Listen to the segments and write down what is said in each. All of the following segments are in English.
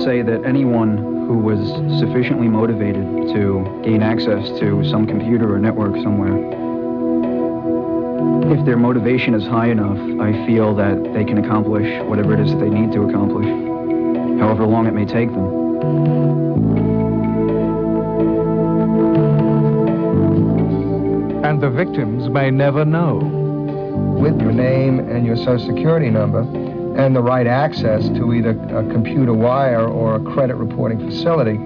say that anyone who was sufficiently motivated to gain access to some computer or network somewhere, if their motivation is high enough, I feel that they can accomplish whatever it is that they need to accomplish, however long it may take them. And the victims may never know. With your name and your social security number and the right access to either a computer wire or a credit reporting facility,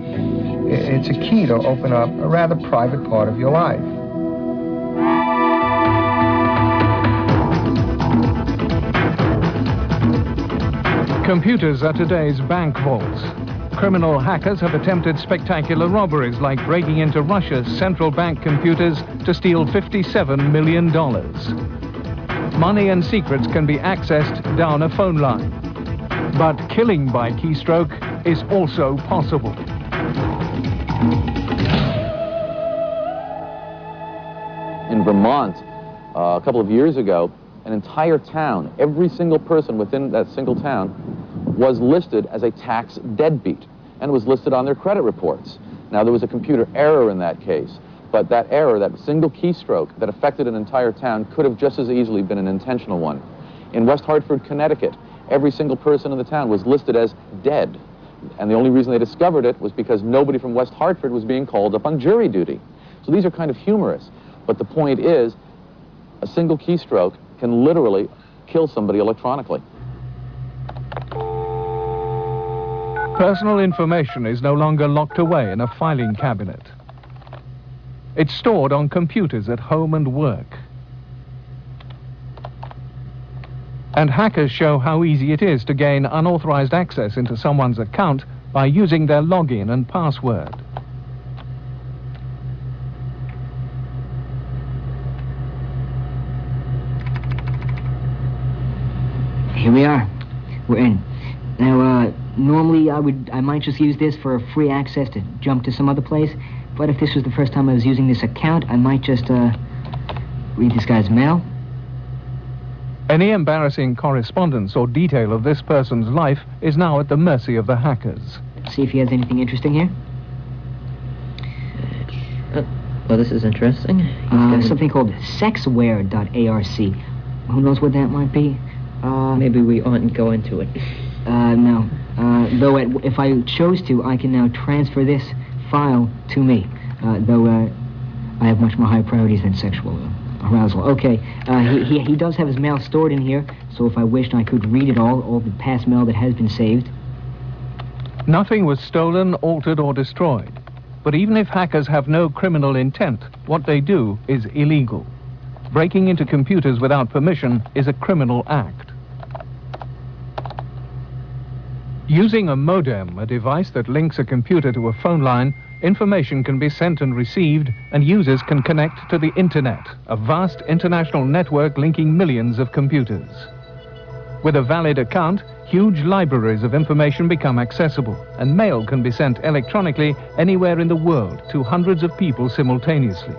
it's a key to open up a rather private part of your life. Computers are today's bank vaults. Criminal hackers have attempted spectacular robberies like breaking into Russia's central bank computers to steal $57 million. Money and secrets can be accessed down a phone line. But killing by keystroke is also possible. In Vermont, a couple of years ago, an entire town, every single person within that single town was listed as a tax deadbeat and was listed on their credit reports. Now, there was a computer error in that case, but that error, that single keystroke that affected an entire town, could have just as easily been an intentional one. In West Hartford, Connecticut, every single person in the town was listed as dead. And the only reason they discovered it was because nobody from West Hartford was being called up on jury duty. So these are kind of humorous. But the point is, a single keystroke can literally kill somebody electronically. Personal information is no longer locked away in a filing cabinet. It's stored on computers at home and work. And hackers show how easy it is to gain unauthorized access into someone's account by using their login and password. Here we are. We're in. Now, normally I might just use this for free access to jump to some other place, but if this was the first time I was using this account, I might just read this guy's mail. Any embarrassing correspondence or detail of this person's life is now at the mercy of the hackers. See if he has anything interesting here. Well, this is interesting. Something called sexware.arc. Who knows what that might be? Maybe we oughtn't go into it. No. Though if I chose to, I can now transfer this file to me. Though I have much more high priorities than sexual arousal. Okay, he does have his mail stored in here, so if I wished, I could read it all the past mail that has been saved. Nothing was stolen, altered, or destroyed. But even if hackers have no criminal intent, what they do is illegal. Breaking into computers without permission is a criminal act. Using a modem, a device that links a computer to a phone line, information can be sent and received, and users can connect to the internet, a vast international network linking millions of computers. With a valid account, huge libraries of information become accessible, and mail can be sent electronically anywhere in the world to hundreds of people simultaneously.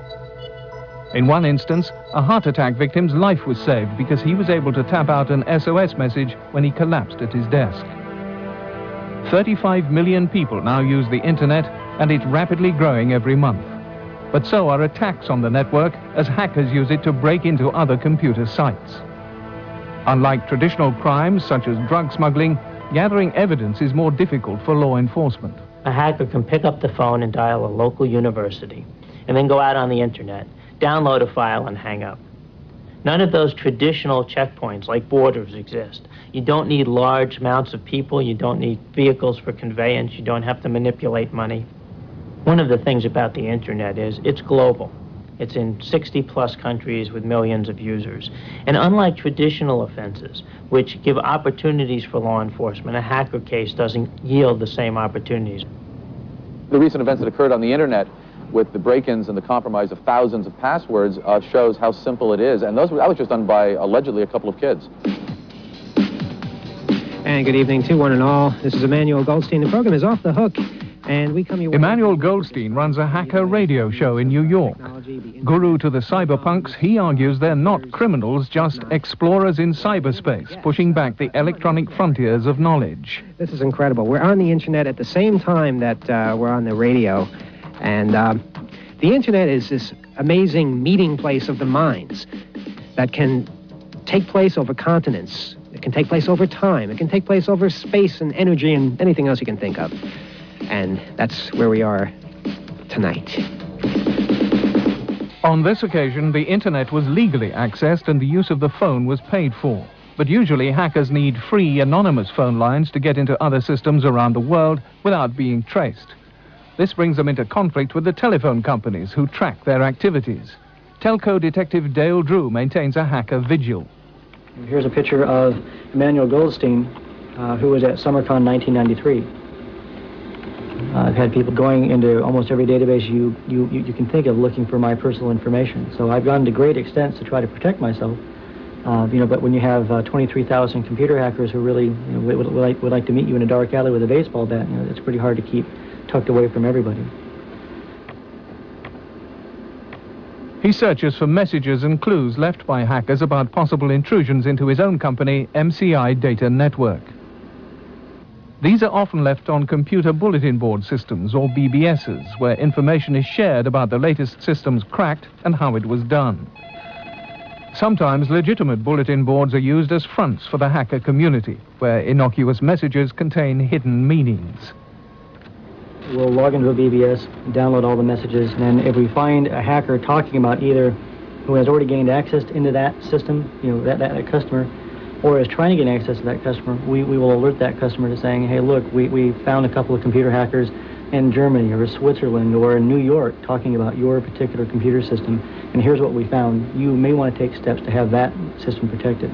In one instance, a heart attack victim's life was saved because he was able to tap out an SOS message when he collapsed at his desk. 35 million people now use the internet, and it's rapidly growing every month. But so are attacks on the network, as hackers use it to break into other computer sites. Unlike traditional crimes such as drug smuggling, gathering evidence is more difficult for law enforcement. A hacker can pick up the phone and dial a local university, and then go out on the internet, download a file, and hang up. None of those traditional checkpoints like borders exist. You don't need large amounts of people, you don't need vehicles for conveyance, you don't have to manipulate money. One of the things about the internet is it's global. It's in 60+ countries with millions of users. And unlike traditional offenses, which give opportunities for law enforcement, a hacker case doesn't yield the same opportunities. The recent events that occurred on the internet with the break-ins and the compromise of thousands of passwords shows how simple it is. And that was just done by, allegedly, a couple of kids. And good evening to one and all. This is Emmanuel Goldstein. The program is Off the Hook, and we come your way. Emmanuel Goldstein runs a hacker radio show in New York. Guru to the cyberpunks, he argues they're not criminals, just explorers in cyberspace, pushing back the electronic frontiers of knowledge. This is incredible. We're on the internet at the same time that we're on the radio, and the internet is this amazing meeting place of the minds that can take place over continents. It can take place over time. It can take place over space and energy and anything else you can think of. And that's where we are tonight. On this occasion, the internet was legally accessed and the use of the phone was paid for. But usually hackers need free, anonymous phone lines to get into other systems around the world without being traced. This brings them into conflict with the telephone companies who track their activities. Telco detective Dale Drew maintains a hacker vigil. Here's a picture of Emmanuel Goldstein, who was at SummerCon 1993. I've had people going into almost every database you can think of looking for my personal information. So I've gone to great extents to try to protect myself. But when you have 23,000 computer hackers who really would like to meet you in a dark alley with a baseball bat, it's pretty hard to keep tucked away from everybody. He searches for messages and clues left by hackers about possible intrusions into his own company, MCI Data Network. These are often left on computer bulletin board systems, or BBSs, where information is shared about the latest systems cracked and how it was done. Sometimes legitimate bulletin boards are used as fronts for the hacker community, where innocuous messages contain hidden meanings. We'll log into a BBS, download all the messages, and then if we find a hacker talking about either who has already gained access into that system, that customer, or is trying to gain access to that customer, we will alert that customer to saying, hey, look, we found a couple of computer hackers in Germany or Switzerland or in New York talking about your particular computer system, and here's what we found. You may want to take steps to have that system protected.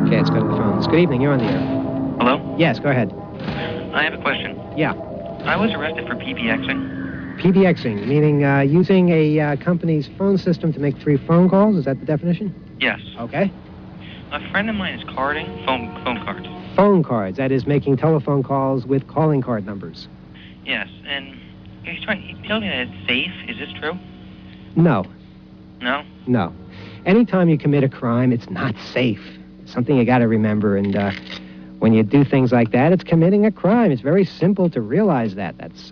Okay, let's go to the phones. Good evening, you're on the air. Hello? Yes, go ahead. I have a question. Yeah. I was arrested for PBXing. PBXing, meaning using a company's phone system to make 3 phone calls? Is that the definition? Yes. Okay. A friend of mine is carding phone cards. Phone cards, that is making telephone calls with calling card numbers. Yes, and he told me that it's safe. Is this true? No. No? No. Anytime you commit a crime, it's not safe. It's something you got to remember, and when you do things like that, it's committing a crime. It's very simple to realize that. That's,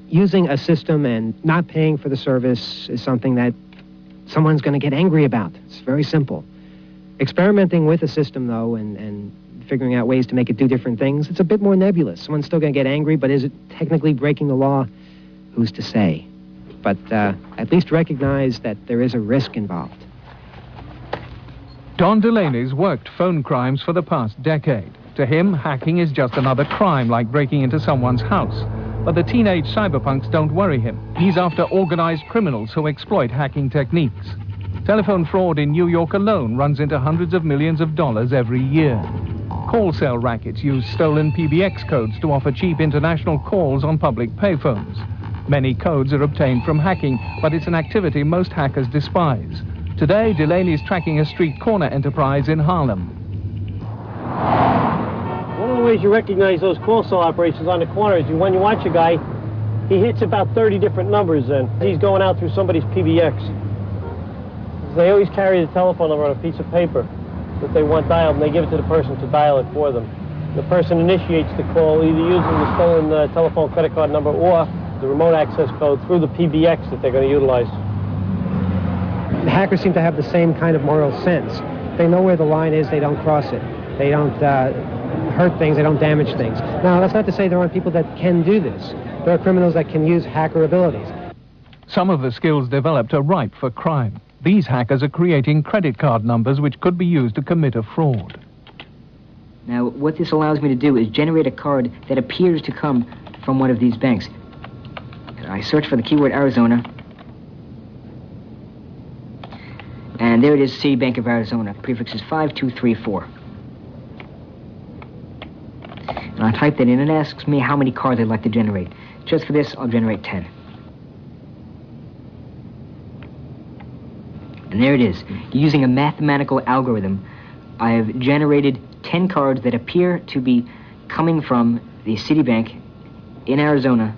using a system and not paying for the service is something that someone's going to get angry about. It's very simple. Experimenting with a system, though, and figuring out ways to make it do different things, it's a bit more nebulous. Someone's still going to get angry, but is it technically breaking the law? Who's to say? But at least recognize that there is a risk involved. Don Delaney's worked phone crimes for the past decade. To him, hacking is just another crime like breaking into someone's house. But the teenage cyberpunks don't worry him. He's after organized criminals who exploit hacking techniques. Telephone fraud in New York alone runs into hundreds of millions of dollars every year. Call cell rackets use stolen PBX codes to offer cheap international calls on public payphones. Many codes are obtained from hacking, but it's an activity most hackers despise. Today, Delaney's tracking a street corner enterprise in Harlem. One of the ways you recognize those call cell operations on the corner is when you watch a guy, he hits about 30 different numbers and he's going out through somebody's PBX. They always carry the telephone number on a piece of paper that they want dialed, and they give it to the person to dial it for them. The person initiates the call either using the stolen telephone credit card number or the remote access code through the PBX that they're going to utilize. The hackers seem to have the same kind of moral sense. They know where the line is, they don't cross it. They don't hurt things, they don't damage things. Now, that's not to say there aren't people that can do this. There are criminals that can use hacker abilities. Some of the skills developed are ripe for crime. These hackers are creating credit card numbers which could be used to commit a fraud. Now, what this allows me to do is generate a card that appears to come from one of these banks. I search for the keyword Arizona. And there it is, City Bank of Arizona. Prefix is 5234. And I type that in and it asks me how many cards I'd like to generate. Just for this, I'll generate 10. And there it is. Using a mathematical algorithm, I have generated 10 cards that appear to be coming from the Citibank in Arizona,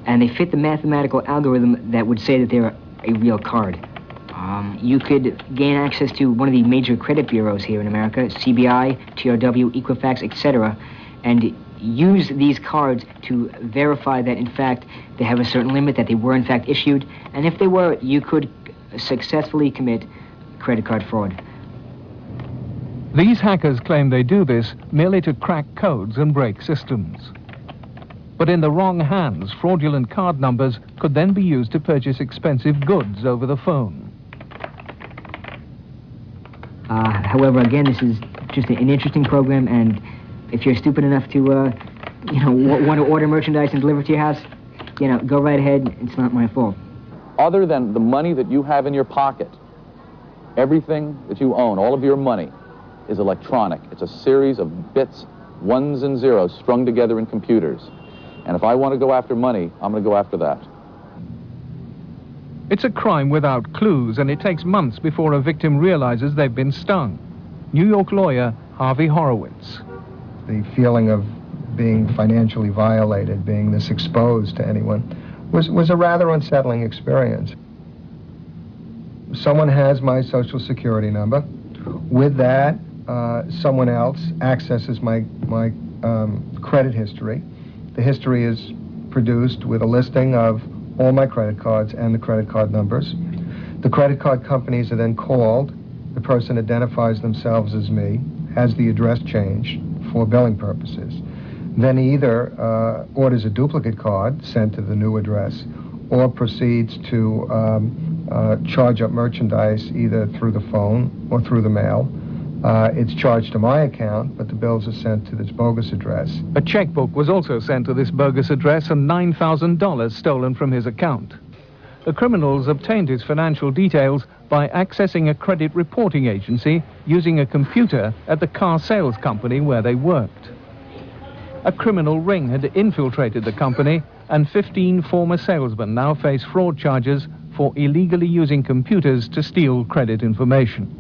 and they fit the mathematical algorithm that would say that they're a real card. You could gain access to one of the major credit bureaus here in America, CBI, TRW, Equifax, etc., and use these cards to verify that, in fact, they have a certain limit, that they were, in fact, issued, and if they were, you could successfully commit credit card fraud. These hackers claim they do this merely to crack codes and break systems. But in the wrong hands, fraudulent card numbers could then be used to purchase expensive goods over the phone. However, again, this is just an interesting program, and if you're stupid enough to, want to order merchandise and deliver it to your house, go right ahead. It's not my fault. Other than the money that you have in your pocket, everything that you own, all of your money, is electronic. It's a series of bits, ones and zeros, strung together in computers. And if I want to go after money, I'm going to go after that. It's a crime without clues, and it takes months before a victim realizes they've been stung. New York lawyer Harvey Horowitz. The feeling of being financially violated, being this exposed to anyone, was a rather unsettling experience. Someone has my Social Security number. With that, someone else accesses my credit history. The history is produced with a listing of all my credit cards and the credit card numbers. The credit card companies are then called. The person identifies themselves as me, has the address changed for billing purposes. Then either orders a duplicate card sent to the new address or proceeds to charge up merchandise either through the phone or through the mail. It's charged to my account, but the bills are sent to this bogus address. A checkbook was also sent to this bogus address and $9,000 stolen from his account. The criminals obtained his financial details by accessing a credit reporting agency using a computer at the car sales company where they worked. A criminal ring had infiltrated the company, and 15 former salesmen now face fraud charges for illegally using computers to steal credit information.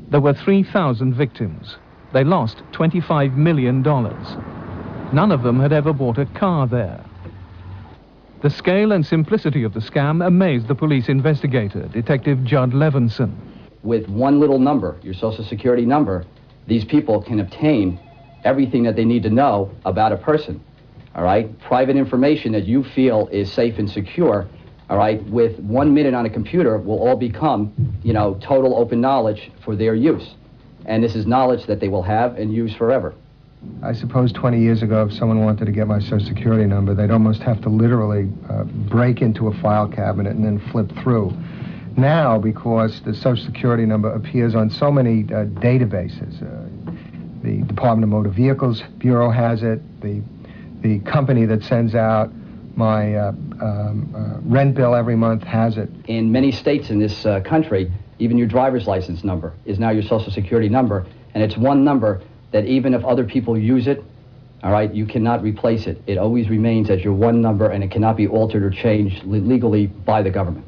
There were 3,000 victims. They lost $25 million. None of them had ever bought a car there. The scale and simplicity of the scam amazed the police investigator, Detective Judd Levinson. With one little number, your Social Security number, these people can obtain everything that they need to know about a person, all right? Private information that you feel is safe and secure, all right, with 1 minute on a computer will all become, total open knowledge for their use. And this is knowledge that they will have and use forever. I suppose 20 years ago, if someone wanted to get my Social Security number, they'd almost have to literally break into a file cabinet and then flip through. Now, because the Social Security number appears on so many databases, the Department of Motor Vehicles Bureau has it, the company that sends out my rent bill every month has it. In many states in this country, even your driver's license number is now your Social Security number, and it's one number that even if other people use it, all right, you cannot replace it. It always remains as your one number, and it cannot be altered or changed legally by the government.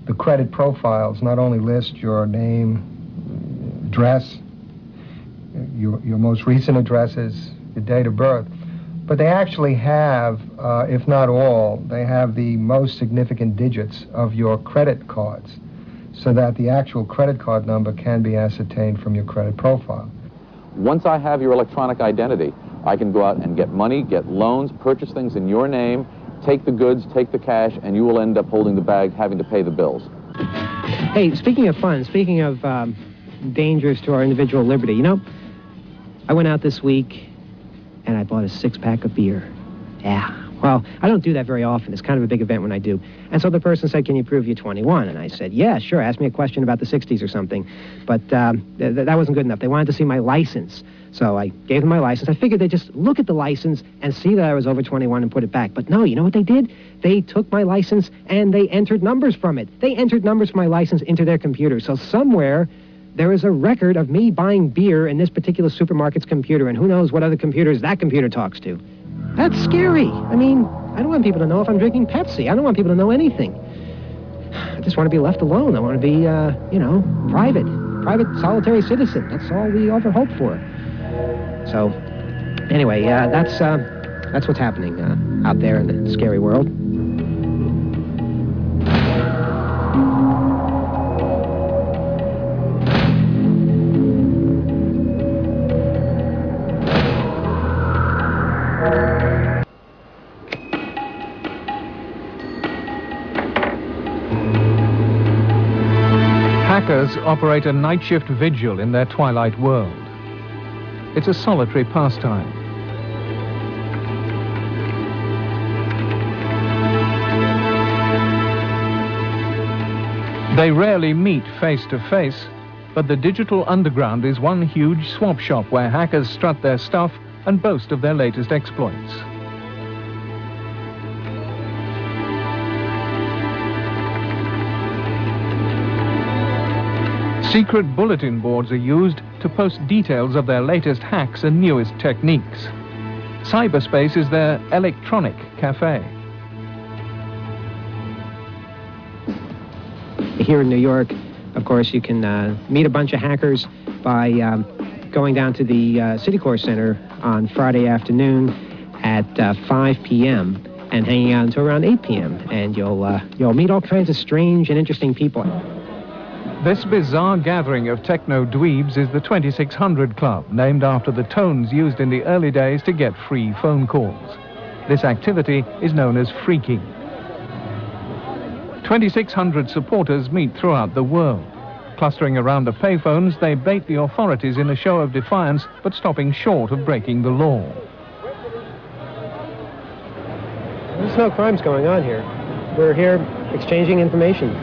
The credit profiles not only list your name, address, your most recent addresses, your date of birth, but they actually have, if not all, they have the most significant digits of your credit cards, so that the actual credit card number can be ascertained from your credit profile. Once I have your electronic identity, I can go out and get money, get loans, purchase things in your name, take the goods, take the cash, and you will end up holding the bag, having to pay the bills. Hey, speaking of fun, speaking of dangers to our individual liberty, I went out this week and I bought a 6-pack of beer. Yeah. Well, I don't do that very often. It's kind of a big event when I do. And so the person said, "Can you prove you're 21?" And I said, "Yeah, sure. Ask me a question about the 60s or something." But that wasn't good enough. They wanted to see my license. So I gave them my license. I figured they'd just look at the license and see that I was over 21 and put it back. But no, you know what they did? They took my license and they entered numbers from it. They entered numbers from my license into their computer. So somewhere there is a record of me buying beer in this particular supermarket's computer, and who knows what other computers that computer talks to. That's scary. I mean, I don't want people to know if I'm drinking Pepsi. I don't want people to know anything. I just want to be left alone. I want to be, private solitary citizen. That's all we ever hope for. So, anyway, that's what's happening out there in the scary world. Hackers operate a night shift vigil in their twilight world. It's a solitary pastime. They rarely meet face to face, but the digital underground is one huge swap shop where hackers strut their stuff and boast of their latest exploits. Secret bulletin boards are used to post details of their latest hacks and newest techniques. Cyberspace is their electronic cafe. Here in New York, of course, you can meet a bunch of hackers by going down to the Citicorps Center on Friday afternoon at 5 p.m. and hanging out until around 8 p.m. And you'll meet all kinds of strange and interesting people. This bizarre gathering of techno-dweebs is the 2600 Club, named after the tones used in the early days to get free phone calls. This activity is known as phreaking. 2600 supporters meet throughout the world. Clustering around the payphones, they bait the authorities in a show of defiance, but stopping short of breaking the law. There's no crimes going on here. We're here exchanging information.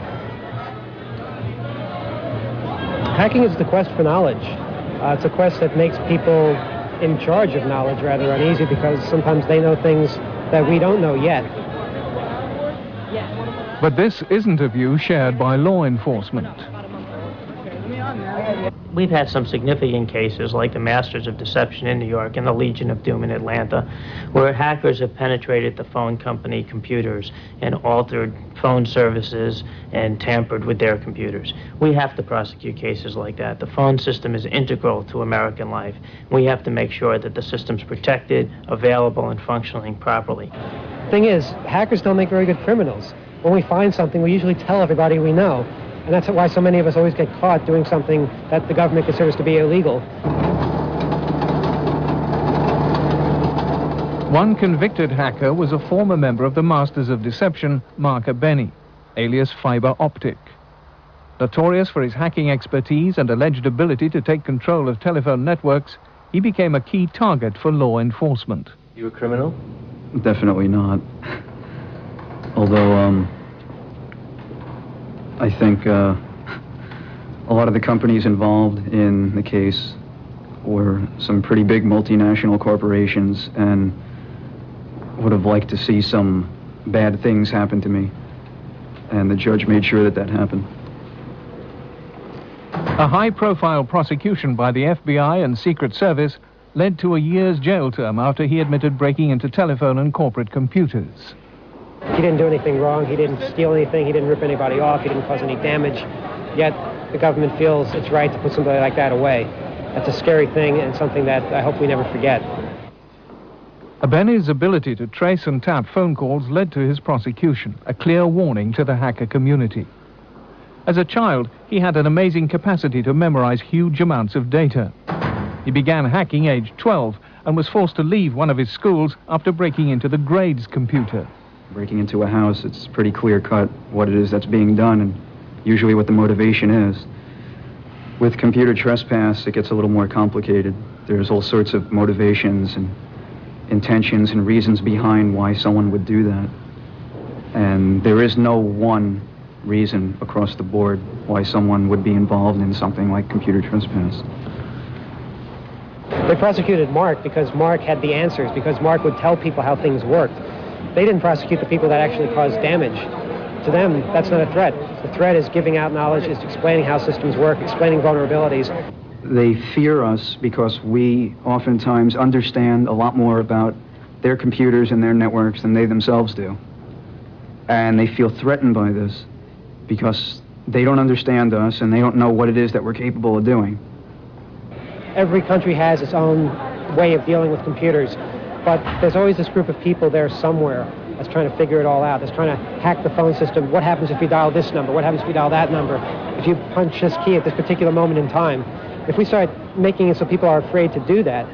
Hacking is the quest for knowledge. It's a quest that makes people in charge of knowledge rather uneasy, because sometimes they know things that we don't know yet. But this isn't a view shared by law enforcement. We've had some significant cases like the Masters of Deception in New York and the Legion of Doom in Atlanta, where hackers have penetrated the phone company computers and altered phone services and tampered with their computers. We have to prosecute cases like that. The phone system is integral to American life. We have to make sure that the system's protected, available, and functioning properly. Thing is, hackers don't make very good criminals. When we find something, we usually tell everybody we know. And that's why so many of us always get caught doing something that the government considers to be illegal. One convicted hacker was a former member of the Masters of Deception, Mark Abene, alias Phiber Optik. Notorious for his hacking expertise and alleged ability to take control of telephone networks, he became a key target for law enforcement. You a criminal? Definitely not. Although, I think a lot of the companies involved in the case were some pretty big multinational corporations and would have liked to see some bad things happen to me. And the judge made sure that that happened. A high-profile prosecution by the FBI and Secret Service led to a year's jail term after he admitted breaking into telephone and corporate computers. He didn't do anything wrong, he didn't steal anything, he didn't rip anybody off, he didn't cause any damage, yet the government feels it's right to put somebody like that away. That's a scary thing and something that I hope we never forget. Abene's ability to trace and tap phone calls led to his prosecution, a clear warning to the hacker community. As a child, he had an amazing capacity to memorize huge amounts of data. He began hacking aged 12 and was forced to leave one of his schools after breaking into the grades computer. Breaking into a house, it's pretty clear-cut what it is that's being done and usually what the motivation is. With computer trespass, it gets a little more complicated. There's all sorts of motivations and intentions and reasons behind why someone would do that. And there is no one reason across the board why someone would be involved in something like computer trespass. They prosecuted Mark because Mark had the answers, because Mark would tell people how things worked. They didn't prosecute the people that actually caused damage. To them, that's not a threat. The threat is giving out knowledge, is explaining how systems work, explaining vulnerabilities. They fear us because we oftentimes understand a lot more about their computers and their networks than they themselves do. And they feel threatened by this because they don't understand us and they don't know what it is that we're capable of doing. every country has its own way of dealing with computers, but there's always this group of people there somewhere that's trying to figure it all out, that's trying to hack the phone system. What happens if you dial this number? What happens if you dial that number? If you punch this key at this particular moment in time? If we start making it so people are afraid to do that,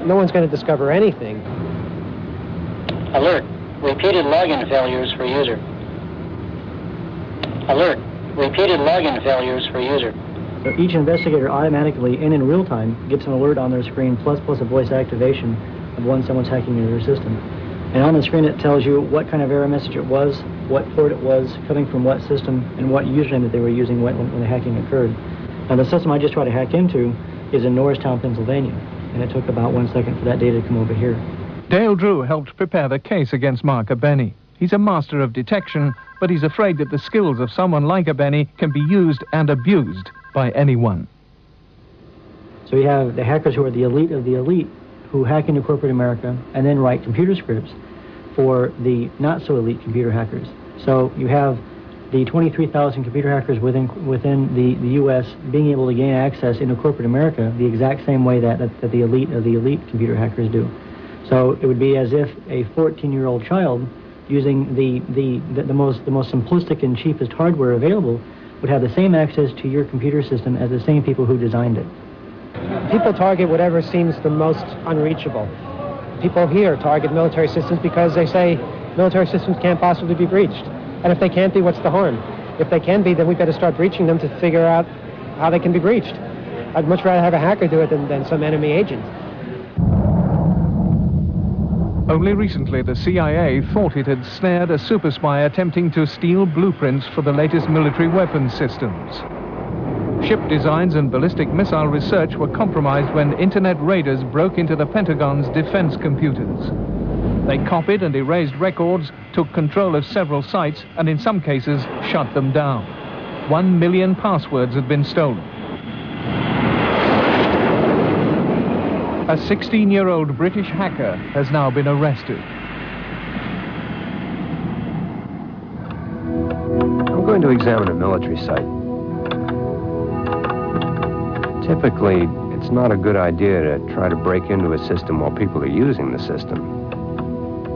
no one's going to discover anything. Alert. Repeated login failures for user. Alert. Repeated login failures for user. So each investigator automatically and in real time gets an alert on their screen plus a voice activation of when someone's hacking into their system. And on the screen it tells you what kind of error message it was, what port it was, coming from what system, and what username that they were using when the hacking occurred. Now the system I just tried to hack into is in Norristown, Pennsylvania, and it took about 1 second for that data to come over here. Dale Drew helped prepare the case against Mark Abene. He's a master of detection, but he's afraid that the skills of someone like Abene can be used and abused by anyone. So you have the hackers who are the elite of the elite who hack into corporate America and then write computer scripts for the not-so-elite computer hackers. So you have the 23,000 computer hackers within the U.S. being able to gain access into corporate America the exact same way that the elite of the elite computer hackers do. So it would be as if a 14-year-old child using the most simplistic and cheapest hardware available would have the same access to your computer system as the same people who designed it. People target whatever seems the most unreachable. People here target military systems because they say military systems can't possibly be breached. And if they can't be, what's the harm? If they can be, then we better start breaching them to figure out how they can be breached. I'd much rather have a hacker do it than some enemy agent. Only recently, the CIA thought it had snared a super spy attempting to steal blueprints for the latest military weapons systems. Ship designs and ballistic missile research were compromised when internet raiders broke into the Pentagon's defense computers. They copied and erased records, took control of several sites, and in some cases, shut them down. 1 million passwords had been stolen. A 16-year-old British hacker has now been arrested. I'm going to examine a military site. Typically, it's not a good idea to try to break into a system while people are using the system.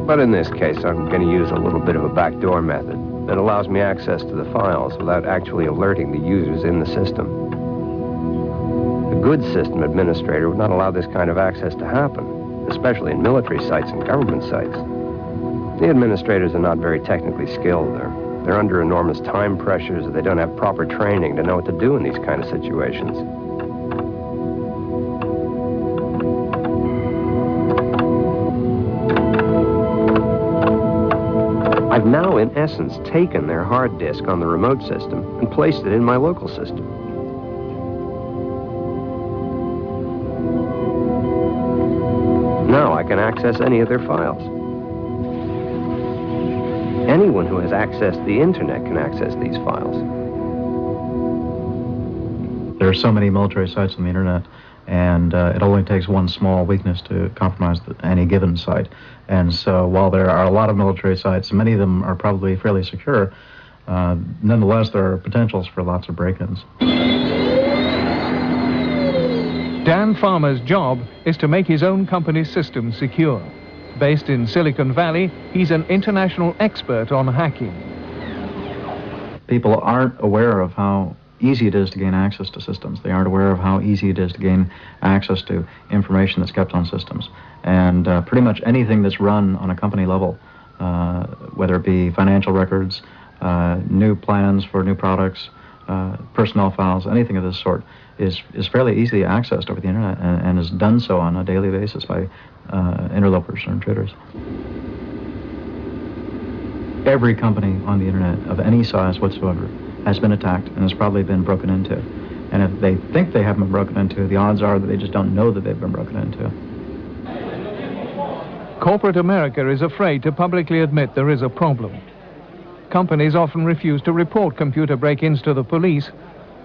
But in this case, I'm going to use a little bit of a backdoor method that allows me access to the files without actually alerting the users in the system. A good system administrator would not allow this kind of access to happen, especially in military sites and government sites. The administrators are not very technically skilled. They're under enormous time pressures, and they don't have proper training to know what to do in these kind of situations. I've now, in essence, taken their hard disk on the remote system and placed it in my local system. Now I can access any of their files. Anyone who has access to the internet can access these files. There are so many military sites on the internet, and it only takes one small weakness to compromise any given site. And so while there are a lot of military sites, many of them are probably fairly secure, nonetheless there are potentials for lots of break-ins. Dan Farmer's job is to make his own company's system secure. Based in Silicon Valley, he's an international expert on hacking. People aren't aware of how easy it is to gain access to systems. They aren't aware of how easy it is to gain access to information that's kept on systems. And pretty much anything that's run on a company level, whether it be financial records, new plans for new products, personnel files, anything of this sort, is fairly easily accessed over the internet and is done so on a daily basis by interlopers or intruders. Every company on the internet of any size whatsoever has been attacked and has probably been broken into. And if they think they haven't been broken into, the odds are that they just don't know that they've been broken into. Corporate America is afraid to publicly admit there is a problem. Companies often refuse to report computer break-ins to the police,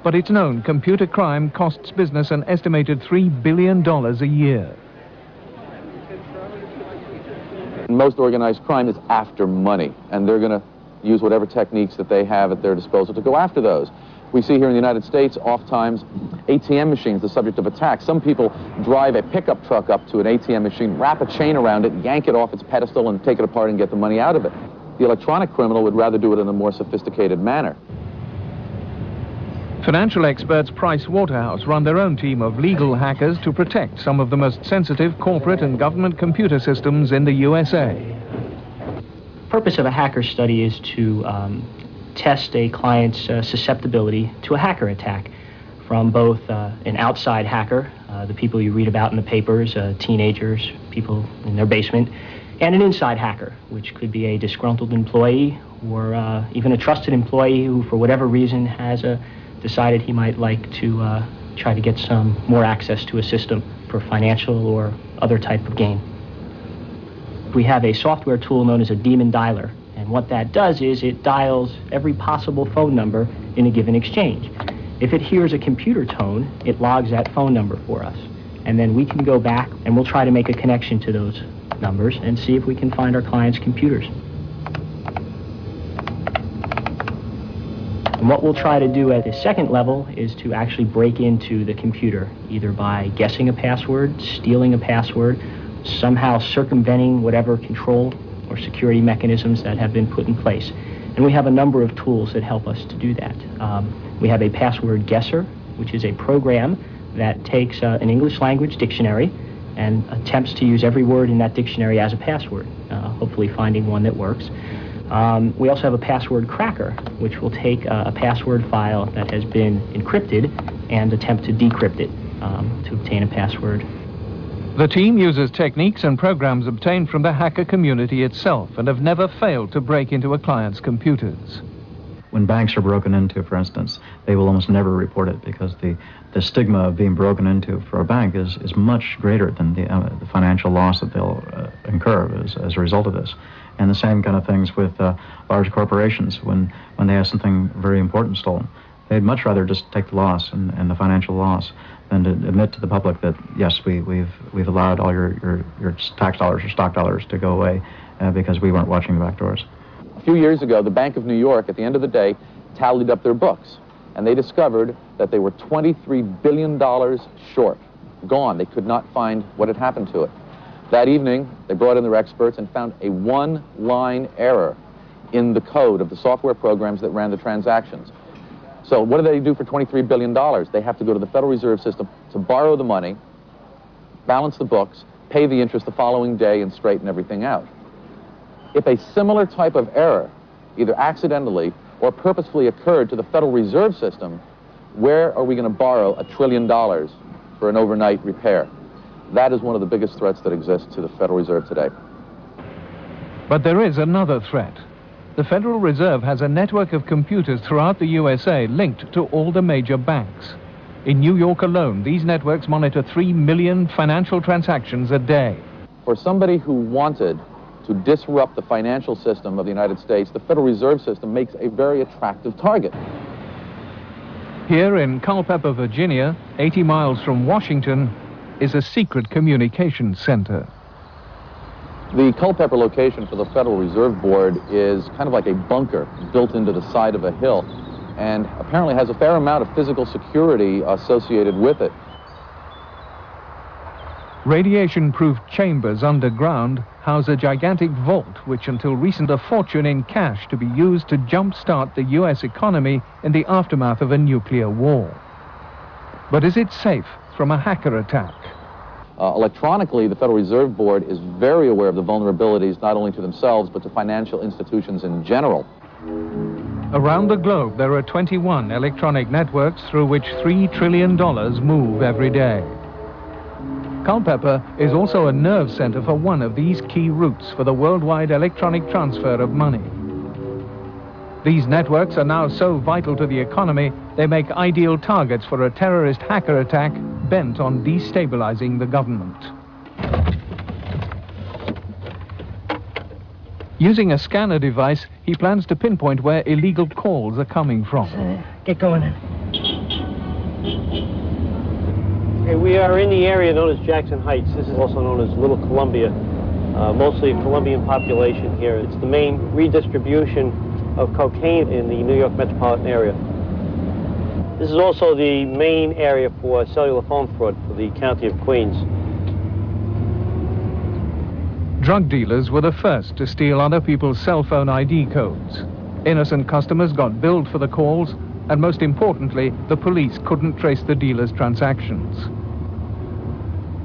but it's known computer crime costs business an estimated $3 billion a year. Most organized crime is after money, and they're going to use whatever techniques that they have at their disposal to go after those. We see here in the United States, oftentimes, ATM machines the subject of attack. Some people drive a pickup truck up to an ATM machine, wrap a chain around it, yank it off its pedestal, and take it apart and get the money out of it. The electronic criminal would rather do it in a more sophisticated manner. Financial experts Price Waterhouse run their own team of legal hackers to protect some of the most sensitive corporate and government computer systems in the USA. The purpose of a hacker study is to test a client's susceptibility to a hacker attack from both an outside hacker, the people you read about in the papers, teenagers, people in their basement, and an inside hacker, which could be a disgruntled employee or even a trusted employee who, for whatever reason, has decided he might like to try to get some more access to a system for financial or other type of gain. We have a software tool known as a demon dialer, and what that does is it dials every possible phone number in a given exchange. If it hears a computer tone, it logs that phone number for us, and then we can go back and we'll try to make a connection to those numbers and see if we can find our clients' computers. And what we'll try to do at the second level is to actually break into the computer, either by guessing a password, stealing a password, somehow circumventing whatever control or security mechanisms that have been put in place. And we have a number of tools that help us to do that. We have a password guesser, which is a program that takes an English language dictionary and attempts to use every word in that dictionary as a password, hopefully finding one that works. We also have a password cracker, which will take a password file that has been encrypted and attempt to decrypt it to obtain a password. The team uses techniques and programs obtained from the hacker community itself and have never failed to break into a client's computers. When banks are broken into, for instance, they will almost never report it because the stigma of being broken into for a bank is much greater than the financial loss that they'll incur as a result of this. And the same kind of things with large corporations when they have something very important stolen. They'd much rather just take the loss and the financial loss than to admit to the public that, yes, we've allowed all your tax dollars or stock dollars to go away because we weren't watching the back doors. A few years ago, the Bank of New York, at the end of the day, tallied up their books, and they discovered that they were $23 billion short, gone. They could not find what had happened to it. That evening, they brought in their experts and found a one-line error in the code of the software programs that ran the transactions. So what do they do for $23 billion? They have to go to the Federal Reserve System to borrow the money, balance the books, pay the interest the following day, and straighten everything out. If a similar type of error, either accidentally or purposefully occurred to the Federal Reserve System, where are we going to borrow $1 trillion for an overnight repair? That is one of the biggest threats that exists to the Federal Reserve today. But there is another threat. The Federal Reserve has a network of computers throughout the USA linked to all the major banks. In New York alone, these networks monitor 3 million financial transactions a day. For somebody who wanted to disrupt the financial system of the United States, the Federal Reserve System makes a very attractive target. Here in Culpeper, Virginia, 80 miles from Washington, is a secret communications center. The Culpeper location for the Federal Reserve Board is kind of like a bunker built into the side of a hill, and apparently has a fair amount of physical security associated with it. Radiation-proof chambers underground house a gigantic vault which until recent a fortune in cash to be used to jumpstart the US economy in the aftermath of a nuclear war. But is it safe from a hacker attack? Electronically, the Federal Reserve Board is very aware of the vulnerabilities not only to themselves but to financial institutions in general. Around the globe, there are 21 electronic networks through which $3 trillion move every day. Culpeper is also a nerve center for one of these key routes for the worldwide electronic transfer of money. These networks are now so vital to the economy, they make ideal targets for a terrorist hacker attack bent on destabilizing the government. Using a scanner device, he plans to pinpoint where illegal calls are coming from. Get going. Okay, we are in the area known as Jackson Heights. This is also known as Little Columbia. Mostly a Colombian population here. It's the main redistribution of cocaine in the New York metropolitan area. This is also the main area for cellular phone fraud for the county of Queens. Drug dealers were the first to steal other people's cell phone ID codes. Innocent customers got billed for the calls, and most importantly, the police couldn't trace the dealers' transactions.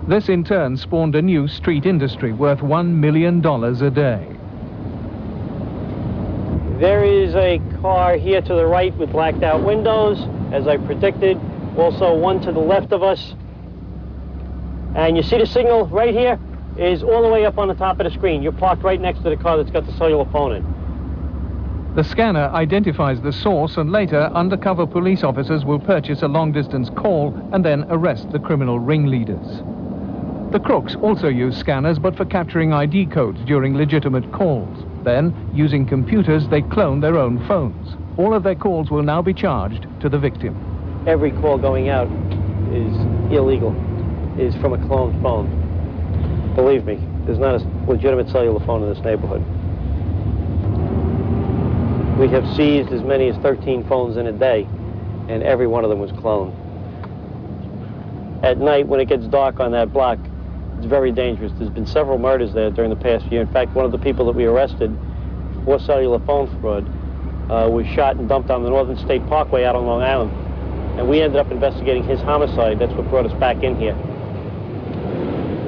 This in turn spawned a new street industry worth $1 million a day. There is a car here to the right with blacked out windows, as I predicted. Also one to the left of us. And you see the signal right here is all the way up on the top of the screen. You're parked right next to the car that's got the cellular phone in. The scanner identifies the source, and later undercover police officers will purchase a long-distance call and then arrest the criminal ringleaders. The crooks also use scanners, but for capturing ID codes during legitimate calls. Then, using computers, they clone their own phones. All of their calls will now be charged to the victim. Every call going out is illegal, is from a cloned phone. Believe me, there's not a legitimate cellular phone in this neighborhood. We have seized as many as 13 phones in a day, and every one of them was cloned. At night, when it gets dark on that block, it's very dangerous. There's been several murders there during the past year. In fact, one of the people that we arrested for cellular phone fraud was shot and dumped on the Northern State Parkway out on Long Island. And we ended up investigating his homicide. That's what brought us back in here.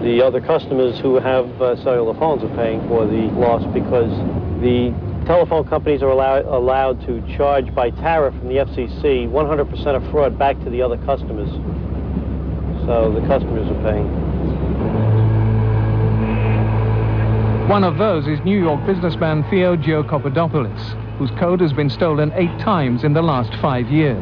The other customers who have cellular phones are paying for the loss because the telephone companies are allowed to charge by tariff from the FCC 100% of fraud back to the other customers. So the customers are paying. One of those is New York businessman Theo Papadopoulos, whose code has been stolen 8 times in the last 5 years.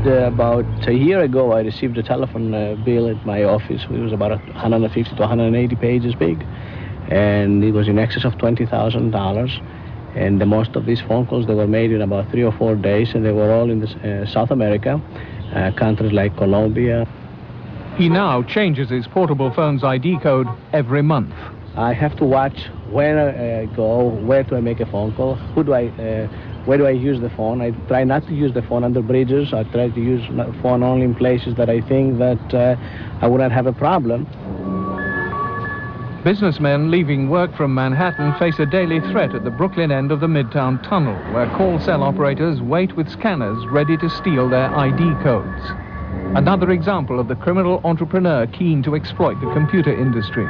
About a year ago, I received a telephone bill at my office. It was about 150 to 180 pages big, and it was in excess of $20,000. And the most of these phone calls, they were made in about 3 or 4 days, and they were all in the, South America, countries like Colombia. He now changes his portable phone's ID code every month. I have to watch where I go, where do I make a phone call, where do I use the phone. I try not to use the phone under bridges. I try to use the phone only in places that I think that I wouldn't have a problem. Businessmen leaving work from Manhattan face a daily threat at the Brooklyn end of the Midtown Tunnel, where call cell operators wait with scanners ready to steal their ID codes. Another example of the criminal entrepreneur keen to exploit the computer industry.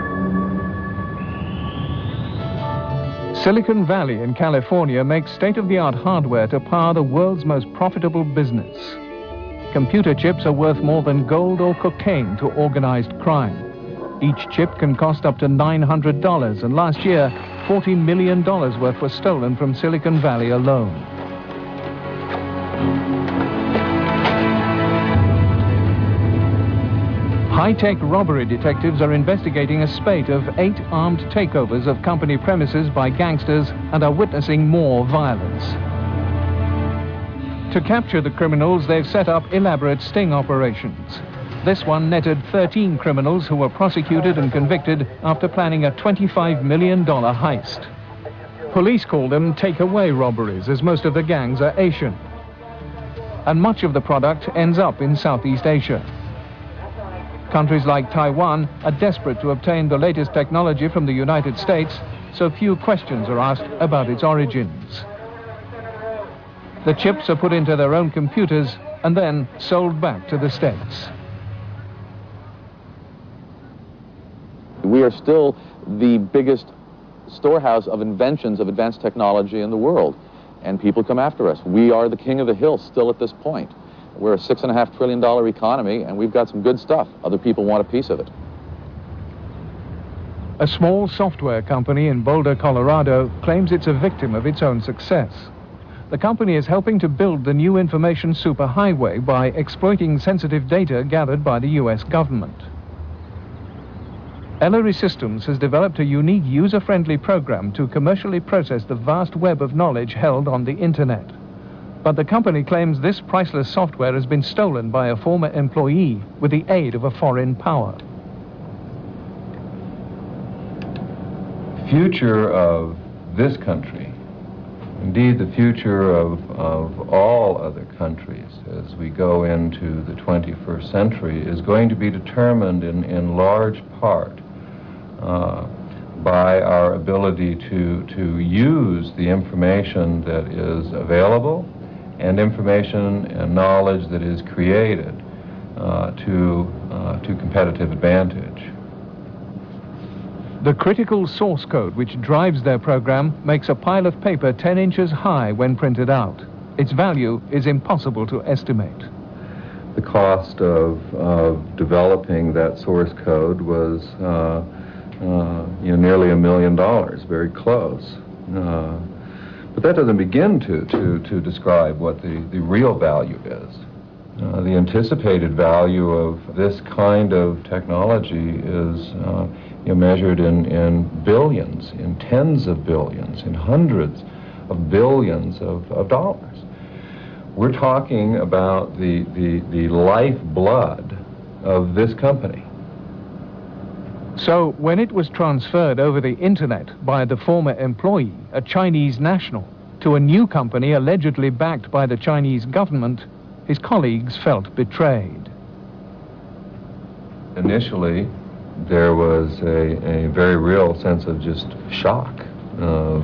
Silicon Valley in California makes state-of-the-art hardware to power the world's most profitable business. Computer chips are worth more than gold or cocaine to organized crime. Each chip can cost up to $900, and last year, $40 million worth were stolen from Silicon Valley alone. High-tech robbery detectives are investigating a spate of 8 armed takeovers of company premises by gangsters and are witnessing more violence. To capture the criminals, they've set up elaborate sting operations. This one netted 13 criminals who were prosecuted and convicted after planning a $25 million heist. Police call them take-away robberies, as most of the gangs are Asian. And much of the product ends up in Southeast Asia. Countries like Taiwan are desperate to obtain the latest technology from the United States, so few questions are asked about its origins. The chips are put into their own computers and then sold back to the States. We are still the biggest storehouse of inventions of advanced technology in the world, and people come after us. We are the king of the hill still at this point. We're a $6.5 trillion economy, and we've got some good stuff. Other people want a piece of it. A small software company in Boulder, Colorado, claims it's a victim of its own success. The company is helping to build the new information superhighway by exploiting sensitive data gathered by the U.S. government. Ellery Systems has developed a unique user-friendly program to commercially process the vast web of knowledge held on the internet. But the company claims this priceless software has been stolen by a former employee with the aid of a foreign power. Future of this country Indeed, the future of all other countries as we go into the 21st century is going to be determined in large part by our ability to use the information that is available and information and knowledge that is created to competitive advantage. The critical source code which drives their program makes a pile of paper 10 inches high when printed out. Its value is impossible to estimate. The cost of developing that source code was nearly $1 million, very close. But that doesn't begin to describe what the real value is. The anticipated value of this kind of technology is measured in billions, in tens of billions, in hundreds of billions of dollars. We're talking about the lifeblood of this company. So when it was transferred over the internet by the former employee, a Chinese national, to a new company allegedly backed by the Chinese government, his colleagues felt betrayed. Initially, there was a very real sense of just shock, of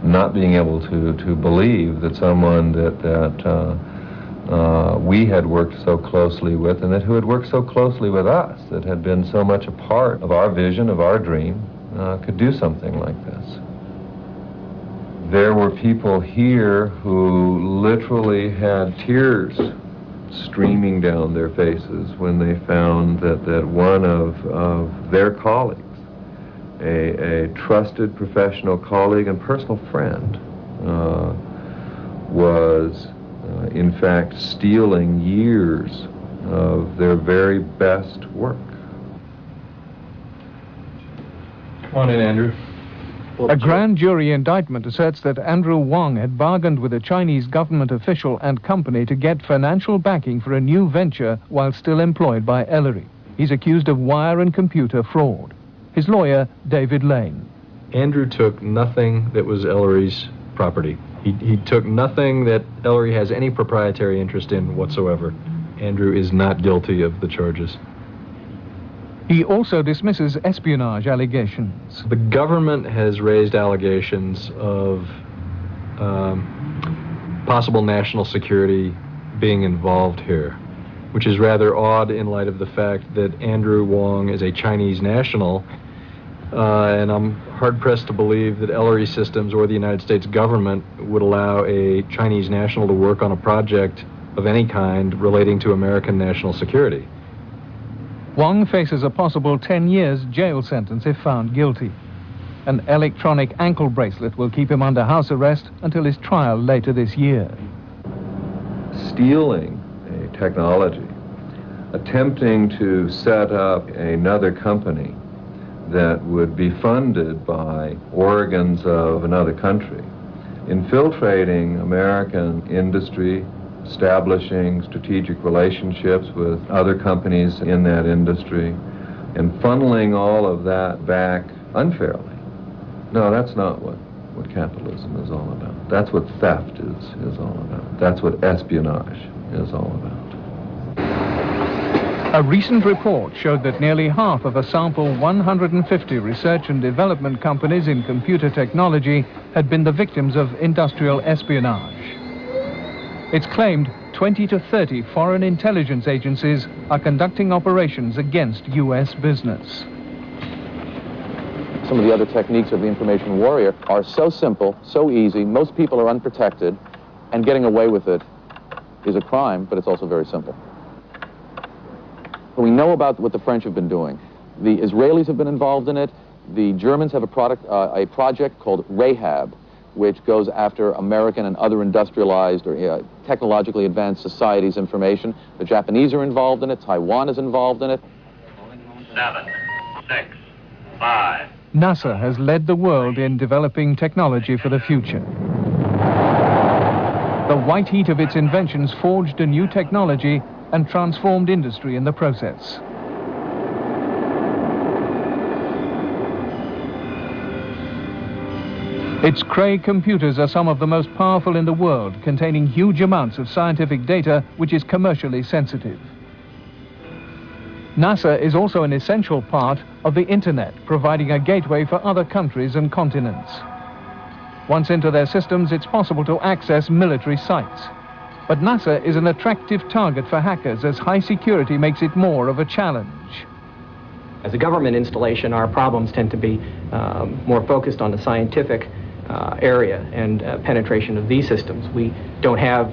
not being able to believe that someone that we had worked so closely with, and who had worked so closely with us, that had been so much a part of our vision, of our dream, could do something like this. There were people here who literally had tears streaming down their faces when they found that one of their colleagues, a trusted professional colleague and personal friend, was in fact stealing years of their very best work. Come on in, Andrew. A grand jury indictment asserts that Andrew Wong had bargained with a Chinese government official and company to get financial backing for a new venture while still employed by Ellery. He's accused of wire and computer fraud. His lawyer, David Lane. Andrew took nothing that was Ellery's property. He took nothing that Ellery has any proprietary interest in whatsoever. Andrew is not guilty of the charges. He also dismisses espionage allegations. The government has raised allegations of possible national security being involved here, which is rather odd in light of the fact that Andrew Wong is a Chinese national, and I'm hard-pressed to believe that Ellery Systems or the United States government would allow a Chinese national to work on a project of any kind relating to American national security. Wong faces a possible 10 years jail sentence if found guilty. An electronic ankle bracelet will keep him under house arrest until his trial later this year. Stealing a technology, attempting to set up another company that would be funded by organs of another country, infiltrating American industry, establishing strategic relationships with other companies in that industry, and funneling all of that back unfairly. No, that's not what capitalism is all about. That's what theft is all about. That's what espionage is all about. A recent report showed that nearly half of a sample 150 research and development companies in computer technology had been the victims of industrial espionage. It's claimed 20 to 30 foreign intelligence agencies are conducting operations against U.S. business. Some of the other techniques of the information warrior are so simple, so easy, most people are unprotected, and getting away with it is a crime, but it's also very simple. We know about what the French have been doing. The Israelis have been involved in it. The Germans have a project called Rahab, which goes after American and other industrialized or technologically advanced societies' information. The Japanese are involved in it. Taiwan is involved in it. 7, 6, 5. NASA has led the world in developing technology for the future. The white heat of its inventions forged a new technology and transformed industry in the process. Its Cray computers are some of the most powerful in the world, containing huge amounts of scientific data which is commercially sensitive. NASA is also an essential part of the Internet, providing a gateway for other countries and continents. Once into their systems, it's possible to access military sites. But NASA is an attractive target for hackers, as high security makes it more of a challenge. As a government installation, our problems tend to be more focused on the scientific area and penetration of these systems. We don't have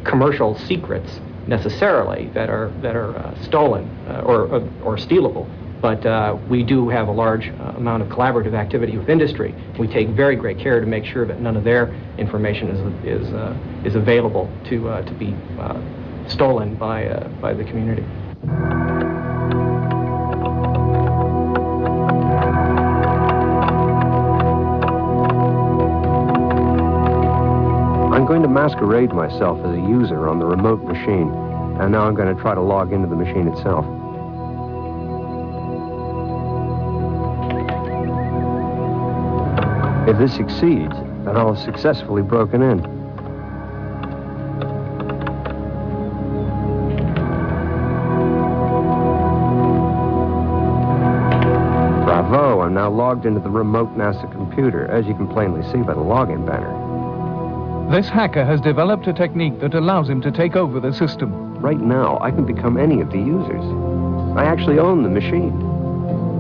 commercial secrets necessarily that are stolen or stealable, but we do have a large amount of collaborative activity with industry. We take very great care to make sure that none of their information is available to be stolen by the community. I'm going to masquerade myself as a user on the remote machine, and now I'm going to try to log into the machine itself. If this succeeds, then I'll have successfully broken in. Bravo, I'm now logged into the remote NASA computer, as you can plainly see by the login banner. This hacker has developed a technique that allows him to take over the system. Right now, I can become any of the users. I actually own the machine.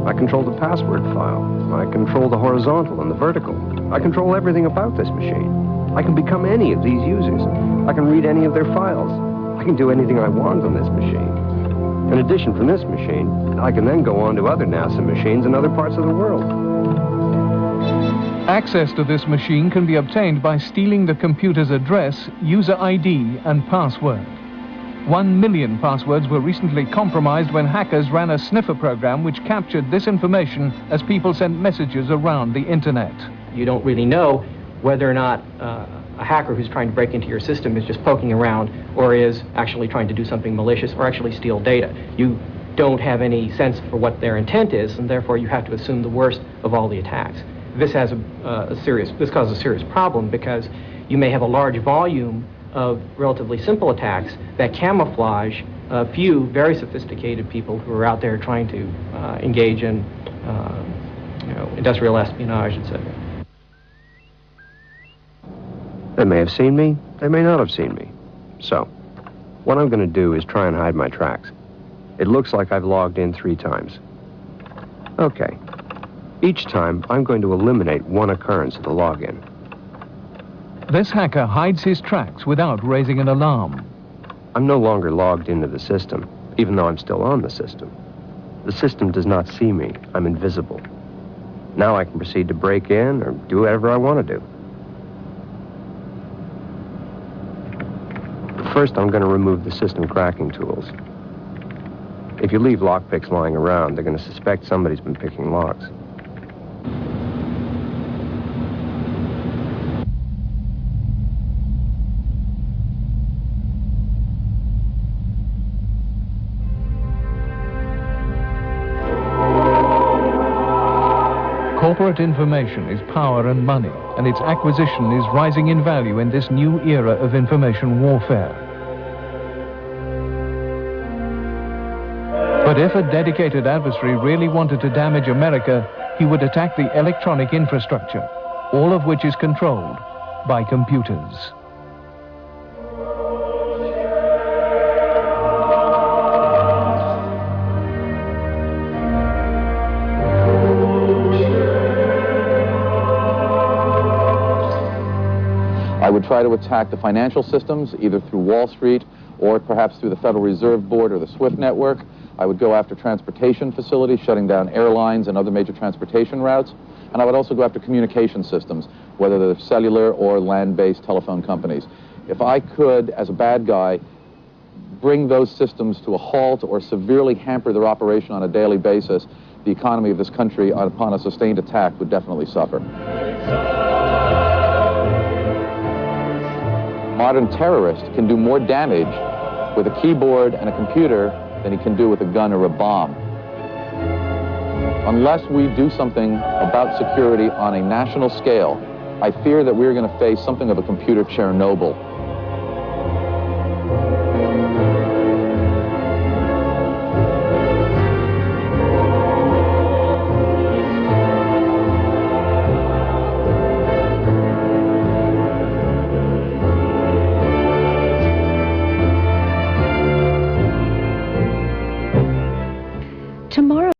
I control the password file. I control the horizontal and the vertical. I control everything about this machine. I can become any of these users. I can read any of their files. I can do anything I want on this machine. In addition, from this machine, I can then go on to other NASA machines in other parts of the world. Access to this machine can be obtained by stealing the computer's address, user ID, and password. 1 million passwords were recently compromised when hackers ran a sniffer program which captured this information as people sent messages around the Internet. You don't really know whether or not a hacker who's trying to break into your system is just poking around or is actually trying to do something malicious or actually steal data. You don't have any sense for what their intent is, and therefore you have to assume the worst of all the attacks. This has this causes a serious problem because you may have a large volume of relatively simple attacks that camouflage a few very sophisticated people who are out there trying to engage in industrial espionage, etc. They may have seen me, they may not have seen me. So, what I'm going to do is try and hide my tracks. It looks like I've logged in 3 times. Okay. Each time, I'm going to eliminate one occurrence of the login. This hacker hides his tracks without raising an alarm. I'm no longer logged into the system, even though I'm still on the system. The system does not see me. I'm invisible. Now I can proceed to break in or do whatever I want to do. First, I'm going to remove the system cracking tools. If you leave lockpicks lying around, they're going to suspect somebody's been picking locks. Corporate information is power and money, and its acquisition is rising in value in this new era of information warfare. But if a dedicated adversary really wanted to damage America, he would attack the electronic infrastructure, all of which is controlled by computers. I would try to attack the financial systems, either through Wall Street or perhaps through the Federal Reserve Board or the SWIFT network. I would go after transportation facilities, shutting down airlines and other major transportation routes. And I would also go after communication systems, whether they're cellular or land-based telephone companies. If I could, as a bad guy, bring those systems to a halt or severely hamper their operation on a daily basis, the economy of this country, upon a sustained attack, would definitely suffer. Modern terrorist can do more damage with a keyboard and a computer than he can do with a gun or a bomb. unless we do something about security on a national scale, I fear that we're going to face something of a computer Chernobyl